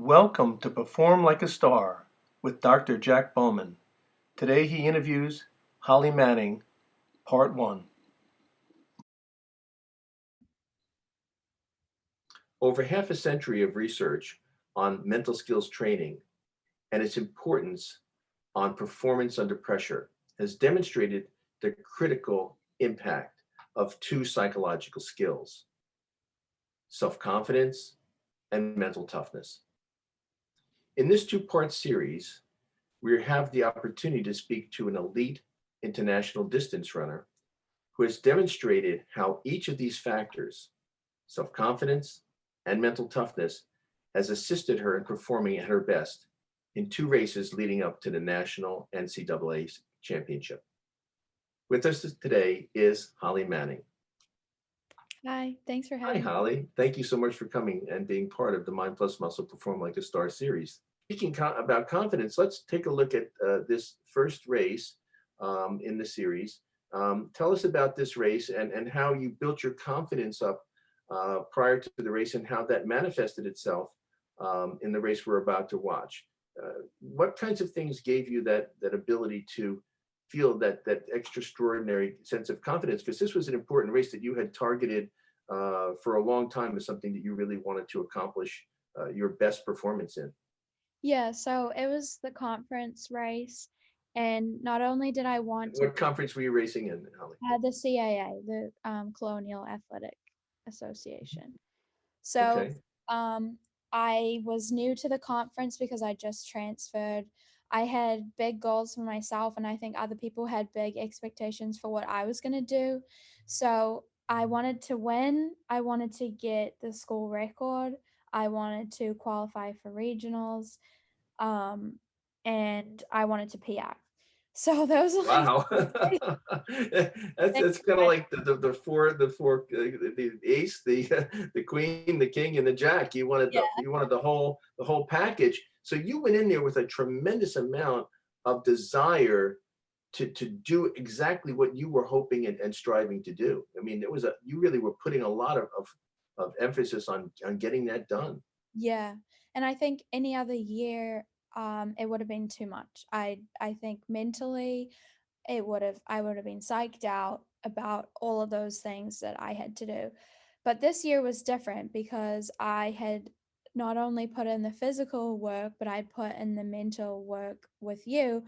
Welcome to Perform Like a Star with Dr. Jack Bowman. Today he interviews Holly Manning, Part 1. Over half a century of research on mental skills training and its importance on performance under pressure has demonstrated the critical impact of two psychological skills: self-confidence and mental toughness. In this two-part series, we have the opportunity to speak to an elite international distance runner who has demonstrated how each of these factors, self-confidence and mental toughness, has assisted her in performing at her best in two races leading up to the National NCAA Championship. With us today is Holly Manning. Hi, thanks for Hi, having me. Holly. Thank you so much for coming and being part of the Mind Plus Muscle Perform Like a Star series. Speaking about confidence, let's take a look at this first race in the series. Tell us about this race and how you built your confidence up prior to the race and how that manifested itself in the race we're about to watch. What kinds of things gave you that ability to feel that extraordinary sense of confidence? Because this was an important race that you had targeted for a long time as something that you really wanted to accomplish your best performance in. Yeah, so it was the conference race, and not only did I want to What conference were you racing in, Holly? the CAA, the Colonial Athletic Association. So Okay. I was new to the conference because I just transferred. I had big goals for myself, and I think other people had big expectations for what I was going to do. So I wanted to win. I wanted to get the school record. I wanted to qualify for regionals. Um, and I wanted to PR. So those are like Wow. That's kind of like the four the ace, the queen, the king, and the jack. You wanted yeah. the whole package. So you went in there with a tremendous amount of desire to do exactly what you were hoping and striving to do. I mean, you really were putting a lot of emphasis on getting that done. Yeah. And I think any other year, it would have been too much. I think mentally I would have been psyched out about all of those things that I had to do. But this year was different because I had not only put in the physical work, but I put in the mental work with you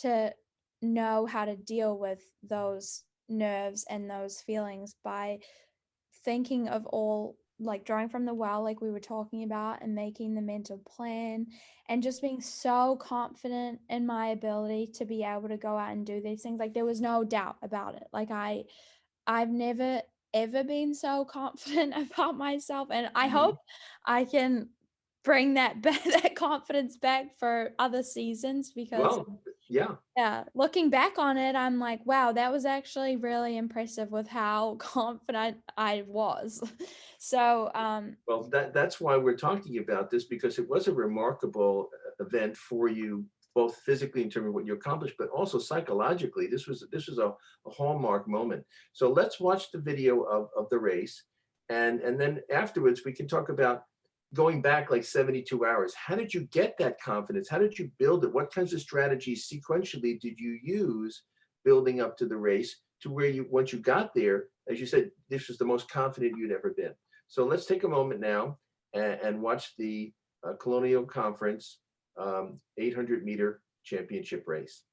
to know how to deal with those nerves and those feelings by thinking of all like drawing from the well like we were talking about and making the mental plan and just being so confident in my ability to be able to go out and do these things. Like there was no doubt about it. Like I've never ever been so confident about myself, and I Mhm. hope I can bring that that confidence back for other seasons because Well, yeah. yeah, looking back on it, I'm like, wow, that was actually really impressive with how confident I was. So, Well, that's why we're talking about this, because it was a remarkable event for you, both physically in terms of what you accomplished, but also psychologically. This was a hallmark moment. So let's watch the video of the race, and then afterwards we can talk about going back like 72 hours. How did you get that confidence? How did you build it? What kinds of strategies sequentially did you use building up to the race to where you, once you got there, as you said, this was the most confident you'd ever been? So let's take a moment now and watch the Colonial Conference 800-meter championship race.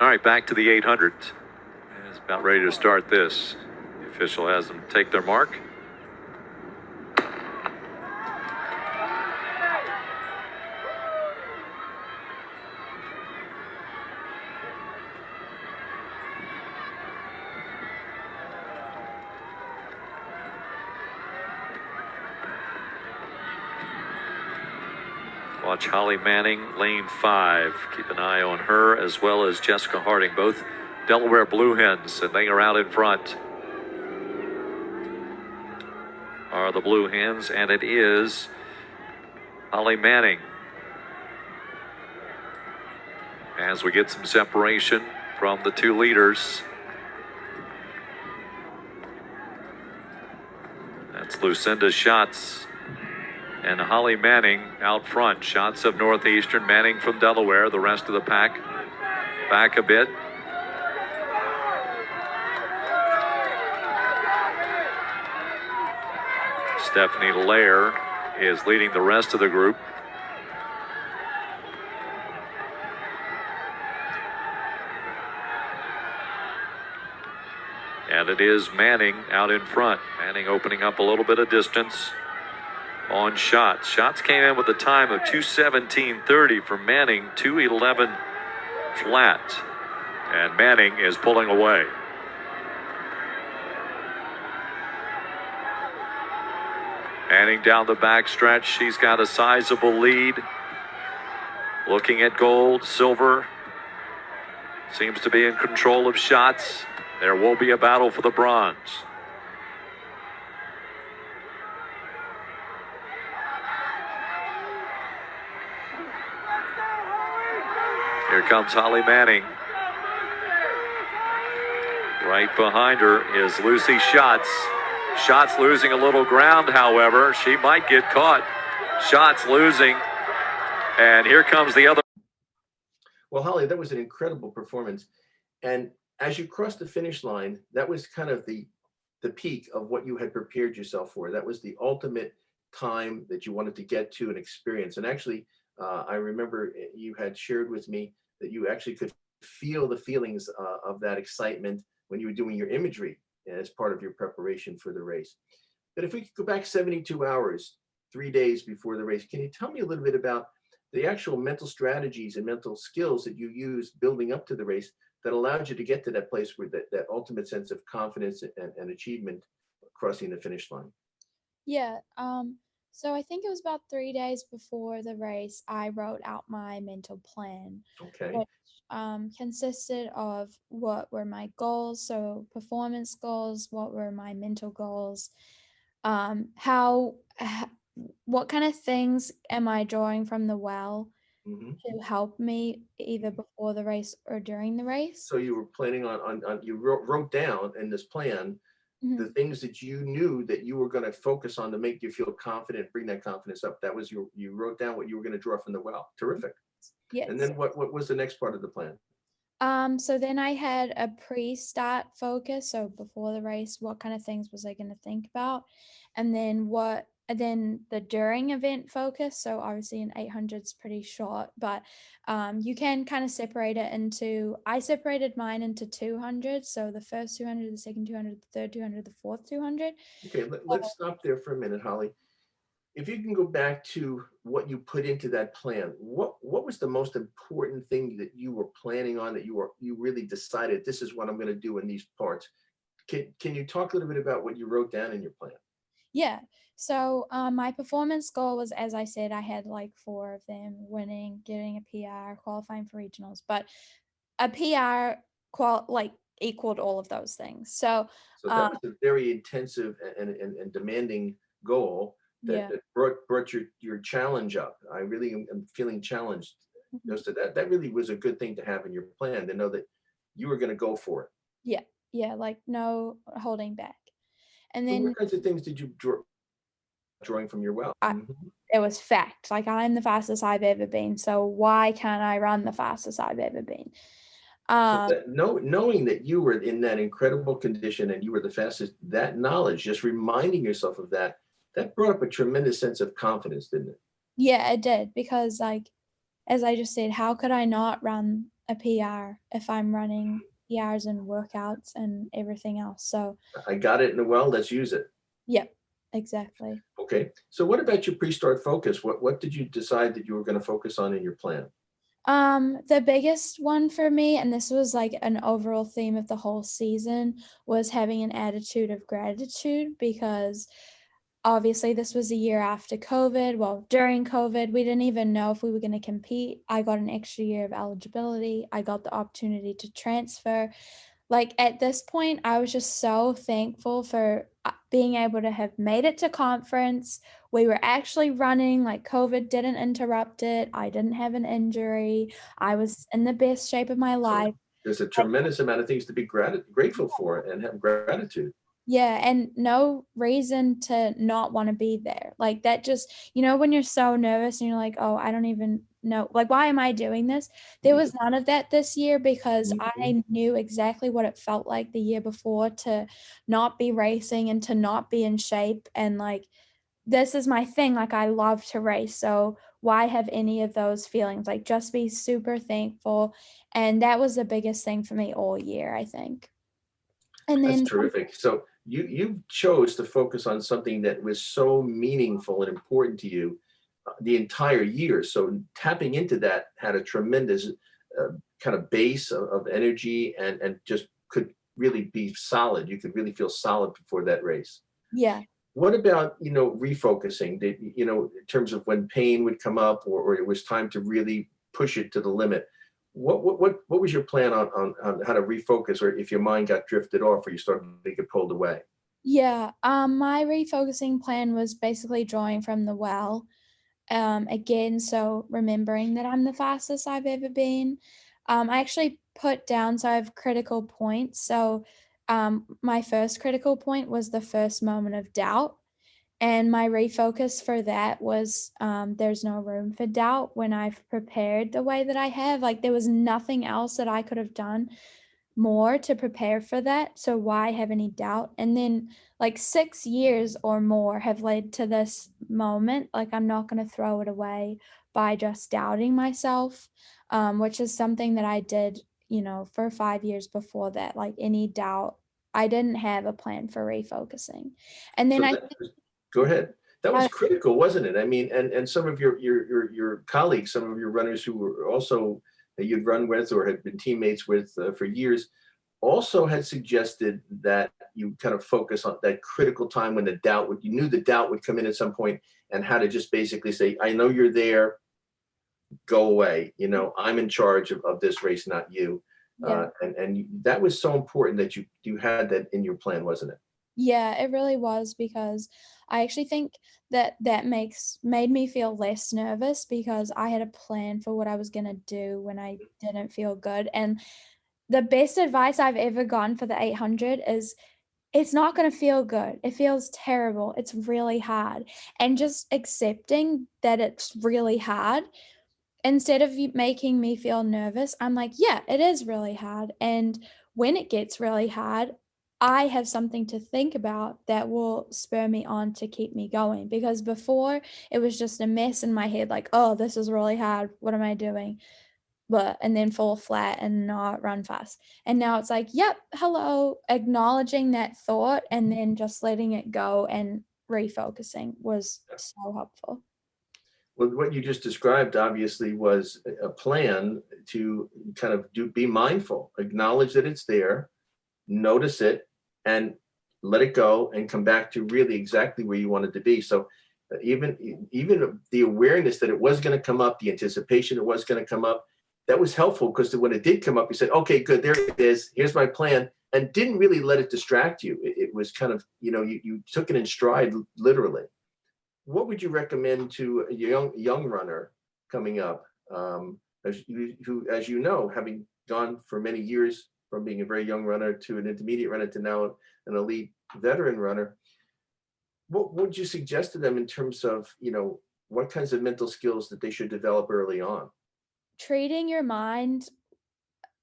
All right, back to the 800. It's about ready to start this. The official has them take their mark. Watch Holly Manning, lane 5. Keep an eye on her as well as Jessica Harding, both Delaware Blue Hens, and they are out in front. Are the Blue Hens, and it is Holly Manning. As we get some separation from the two leaders. That's Lucinda Schatz and Holly Manning out front. Schatz of Northeastern, Manning from Delaware. The rest of the pack back a bit. Stephanie Lair is leading the rest of the group. And it is Manning out in front. Manning opening up a little bit of distance on Schatz. Schatz came in with a time of 2:17.30 for Manning, 2:11 flat. And Manning is pulling away. Manning down the back stretch. She's got a sizable lead. Looking at gold, silver. Seems to be in control of Schatz. There will be a battle for the bronze. Here comes Holly Manning. Right behind her is Lucy Schatz. Schatz losing a little ground, however. She might get caught. Schatz losing. And here comes the other. Well, Holly, that was an incredible performance. And as you crossed the finish line, that was kind of the peak of what you had prepared yourself for. That was the ultimate time that you wanted to get to and experience. And actually, I remember you had shared with me that you actually could feel the feelings of that excitement when you were doing your imagery as part of your preparation for the race. But if we could go back 72 hours, 3 days before the race, can you tell me a little bit about the actual mental strategies and mental skills that you used building up to the race that allowed you to get to that place where that ultimate sense of confidence and achievement crossing the finish line? Yeah. So I think it was about 3 days before the race, I wrote out my mental plan, Okay. which consisted of what were my goals, so performance goals, what were my mental goals, what kind of things am I drawing from the well Hmm. to help me either before the race or during the race. So you were planning on you wrote down in this plan Mhm. the things that you knew that you were going to focus on to make you feel confident, bring that confidence up. That was you wrote down what you were going to draw from the well. Terrific. And Yes. then what was the next part of the plan? So then I had a pre-start focus. So before the race, what kind of things was I going to think about? And then the during event focus. So obviously an 800 is pretty short, but you can kind of separate it into, I separated mine into 200. So the first 200, the second 200, the third 200, the fourth 200. Okay, let's stop there for a minute, Holly. If you can go back to what you put into that plan, what was the most important thing that you were planning on, that you really decided this is what I'm going to do in these parts? Can you talk a little bit about what you wrote down in your plan? Yeah. So my performance goal was, as I said, I had like 4 of them: winning, getting a PR, qualifying for regionals. But a PR equaled all of those things. So So that was a very intensive and demanding goal that, yeah. that brought your challenge up. I really am feeling challenged. Mhm. So that really was a good thing to have in your plan, to know that you were going to go for it. Yeah. Yeah. Like no holding back. And So then what kinds of things did you drawing from your well? I, it was fact. Like I'm the fastest I've ever been. So why can't I run the fastest I've ever been? So that knowing that you were in that incredible condition and you were the fastest, that knowledge, just reminding yourself of that, that brought up a tremendous sense of confidence, didn't it? Yeah, it did, because like as I just said, how could I not run a PR if I'm running PRs and workouts and everything else? So I got it in the well, let's use it. yep, exactly. Okay. So what about your pre-start focus? What did you decide that you were going to focus on in your plan? The biggest one for me, and this was like an overall theme of the whole season, was having an attitude of gratitude, because obviously this was a year after COVID. Well, during COVID, we didn't even know if we were going to compete. I got an extra year of eligibility. I got the opportunity to transfer. Like at this point, I was just so thankful for being able to have made it to conference. We were actually running, like COVID didn't interrupt it. I didn't have an injury. I was in the best shape of my So life. there's a tremendous amount of things to be grateful for and have gratitude. Yeah, and no reason to not wanna be there. Like, that just when you're so nervous and you're like, "Oh, I don't even know like, why am I doing this?" There was none of that this year because Mhm. I knew exactly what it felt like the year before to not be racing and to not be in shape, and, like, this is my thing, like, I love to race, so why have any of those feelings? Like, just be super thankful, and that was the biggest thing for me all year, I think. And That's then terrific. So you chose to focus on something that was so meaningful and important to you the entire year. So tapping into that had a tremendous kind of base of energy and just could really be solid. You could really feel solid before that race. yeah. What about, refocusing? Did, in terms of when pain would come up or it was time to really push it to the limit? What was your plan on how to refocus, or if your mind got drifted off or you started to get pulled away? Yeah, my refocusing plan was basically drawing from the well. Again, so remembering that I'm the fastest I've ever been. I actually put down, so I have critical points. So, my first critical point was the first moment of doubt. And my refocus for that was there's no room for doubt when I've prepared the way that I have. Like, there was nothing else that I could have done more to prepare for that. So why have any doubt? And then like 6 years or more have led to this moment. Like, I'm not going to throw it away by just doubting myself, which is something that I did, for 5 years before that. Like, any doubt, I didn't have a plan for refocusing. And then So I that go ahead. That was I critical, wasn't it? I mean, and some of your colleagues, some of your runners who were also that you'd run with or had been teammates with for years, also had suggested that you kind of focus on that critical time when the doubt would you knew the doubt would come in at some point, and how to just basically say, I know you're there, go away. I'm in charge of this race, not you. yeah. That was so important that you had that in your plan, wasn't it? Yeah, it really was because I actually think that made me feel less nervous because I had a plan for what I was gonna do when I didn't feel good. And the best advice I've ever gotten for the 800 is it's not gonna feel good. It feels terrible. It's really hard. And just accepting that it's really hard instead of making me feel nervous, I'm like, yeah, it is really hard. And when it gets really hard, I have something to think about that will spur me on to keep me going. Because before it was just a mess in my head, like, oh, this is really hard. What am I doing? But and then fall flat and not run fast. And now it's like, yep, hello, acknowledging that thought and then just letting it go and refocusing was so helpful. Well, what you just described obviously was a plan to kind of be mindful, acknowledge that it's there, notice it, and let it go, and come back to really exactly where you wanted to be. So even the awareness that it was going to come up, the anticipation it was going to come up, that was helpful because when it did come up, you said, "Okay, good, there it is. Here's my plan," and didn't really let it distract you. It was kind of you took it in stride, literally. What would you recommend to a young runner coming up, who, as you know, having gone for many years from being a very young runner to an intermediate runner to now an elite veteran runner? What would you suggest to them in terms of what kinds of mental skills that they should develop early on? Treating your mind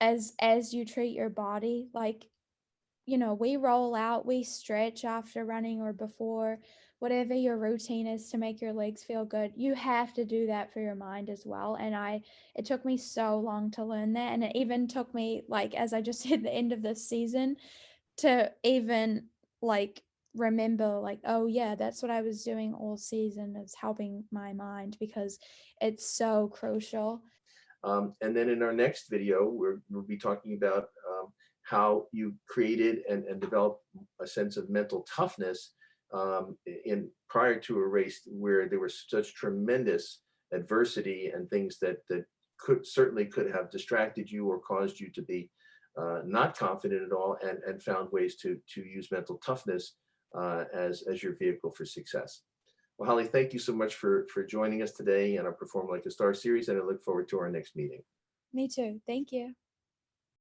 as you treat your body, like, we roll out, we stretch after running or before, whatever your routine is to make your legs feel good. You have to do that for your mind as well. And it took me so long to learn that. And it even took me, like, as I just hit the end of this season, to even like remember, like, oh, yeah, that's what I was doing all season is helping my mind because it's so crucial. And then in our next video, we'll be talking about how you created and developed a sense of mental toughness in prior to a race where there was such tremendous adversity and things that could have distracted you or caused you to be not confident at all, and found ways to use mental toughness as your vehicle for success. Well, Holly, thank you so much for joining us today in our Perform Like a Star series, and I look forward to our next meeting. Me too. Thank you.